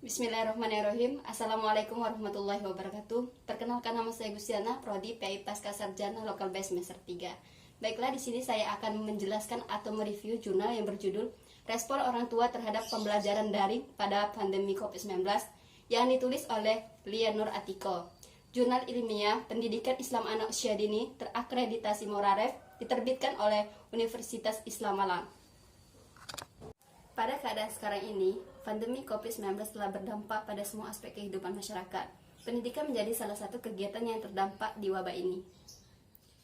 Bismillahirrahmanirrahim. Assalamualaikum warahmatullahi wabarakatuh. Perkenalkan, nama saya Gustiana, Prodi PI Pasca Sarjana Local Base Semester 3. Baiklah, di sini saya akan menjelaskan atau mereview jurnal yang berjudul Respon Orang Tua Terhadap Pembelajaran Daring pada Pandemi COVID-19 yang ditulis oleh Lia Nur Atiko. Jurnal ilmiah Pendidikan Islam Anak Usia Dini terakreditasi Moraref, diterbitkan oleh Universitas Islam Malang. Pada keadaan sekarang ini, pandemi COVID-19 telah berdampak pada semua aspek kehidupan masyarakat. Pendidikan menjadi salah satu kegiatan yang terdampak di wabah ini.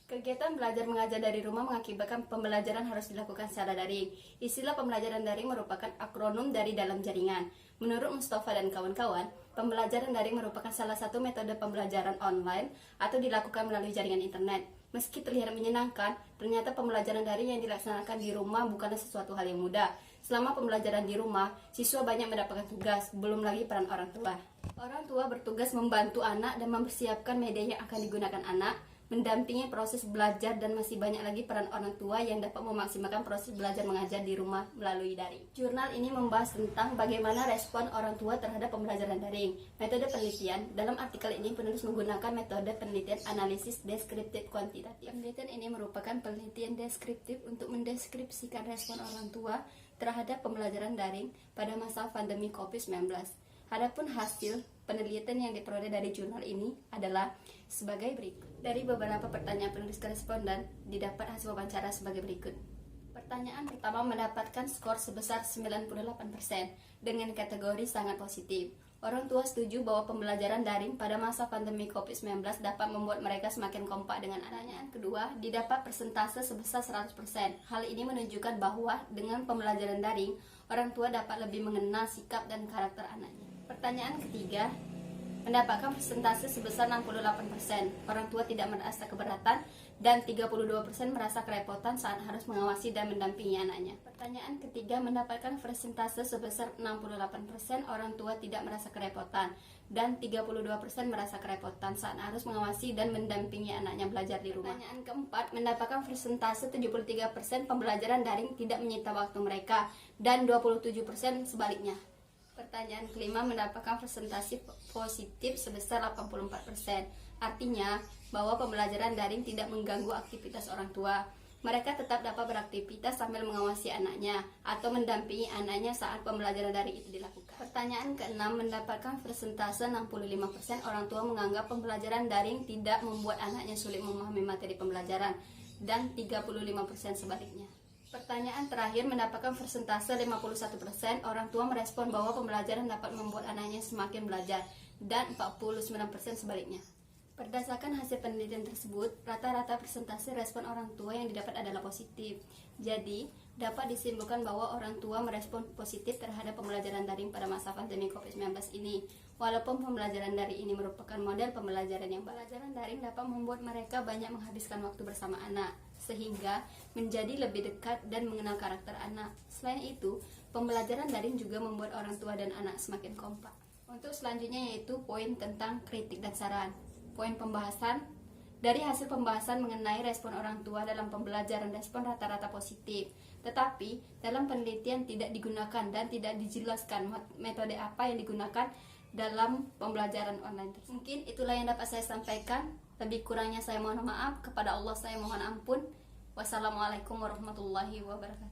Kegiatan belajar mengajar dari rumah mengakibatkan pembelajaran harus dilakukan secara daring. Istilah pembelajaran daring merupakan akronim dari dalam jaringan. Menurut Mustafa dan kawan-kawan, pembelajaran daring merupakan salah satu metode pembelajaran online atau dilakukan melalui jaringan internet. Meski terlihat menyenangkan, ternyata pembelajaran daring yang dilaksanakan di rumah bukanlah sesuatu hal yang mudah. Selama pembelajaran di rumah, siswa banyak mendapatkan tugas, belum lagi peran orang tua. Orang tua bertugas membantu anak dan mempersiapkan media yang akan digunakan anak, mendampingi proses belajar, dan masih banyak lagi peran orang tua yang dapat memaksimalkan proses belajar mengajar di rumah melalui daring. Jurnal ini membahas tentang bagaimana respon orang tua terhadap pembelajaran daring. Metode penelitian, dalam artikel ini penulis menggunakan metode penelitian analisis deskriptif kuantitatif. Penelitian ini merupakan penelitian deskriptif untuk mendeskripsikan respon orang tua terhadap pembelajaran daring pada masa pandemi COVID-19. Adapun hasil penelitian yang diperoleh dari jurnal ini adalah sebagai berikut. Dari beberapa pertanyaan penulis koresponden, didapat hasil wawancara sebagai berikut. Pertanyaan pertama mendapatkan skor sebesar 98% dengan kategori sangat positif. Orang tua setuju bahwa pembelajaran daring pada masa pandemi COVID-19 dapat membuat mereka semakin kompak dengan anaknya. Kedua, didapat persentase sebesar 100%. Hal ini menunjukkan bahwa dengan pembelajaran daring, orang tua dapat lebih mengenal sikap dan karakter anaknya. Pertanyaan ketiga, mendapatkan persentase sebesar 68%. Orang tua tidak merasa keberatan dan 32% merasa kerepotan saat harus mengawasi dan mendampingi anaknya. Pertanyaan ketiga mendapatkan persentase sebesar 68%. Orang tua tidak merasa kerepotan dan 32% merasa kerepotan saat harus mengawasi dan mendampingi anaknya belajar di rumah. Pertanyaan keempat mendapatkan persentase 73%. Pembelajaran daring tidak menyita waktu mereka dan 27% sebaliknya. Pertanyaan kelima mendapatkan presentasi positif sebesar 84%. Artinya bahwa pembelajaran daring tidak mengganggu aktivitas orang tua. Mereka tetap dapat beraktivitas sambil mengawasi anaknya atau mendampingi anaknya saat pembelajaran daring itu dilakukan. Pertanyaan keenam mendapatkan persentase 65%. Orang tua menganggap pembelajaran daring tidak membuat anaknya sulit memahami materi pembelajaran dan 35% sebaliknya. Pertanyaan terakhir mendapatkan persentase 51%. Orang tua merespon bahwa pembelajaran dapat membuat anaknya semakin belajar dan 49% sebaliknya. Berdasarkan hasil penelitian tersebut, rata-rata persentase respon orang tua yang didapat adalah positif. Jadi, dapat disimpulkan bahwa orang tua merespon positif terhadap pembelajaran daring pada masa pandemi COVID-19 ini. Walaupun pembelajaran daring ini merupakan model pembelajaran yang pembelajaran daring dapat membuat mereka banyak menghabiskan waktu bersama anak, sehingga menjadi lebih dekat dan mengenal karakter anak. Selain itu, pembelajaran daring juga membuat orang tua dan anak semakin kompak. Untuk selanjutnya yaitu poin tentang kritik dan saran. Poin pembahasan, dari hasil pembahasan mengenai respon orang tua dalam pembelajaran, respon rata-rata positif. Tetapi dalam penelitian tidak digunakan dan tidak dijelaskan metode apa yang digunakan dalam pembelajaran online tersebut. Mungkin itulah yang dapat saya sampaikan. Lebih kurangnya saya mohon maaf. Kepada Allah saya mohon ampun. Wassalamualaikum warahmatullahi wabarakatuh.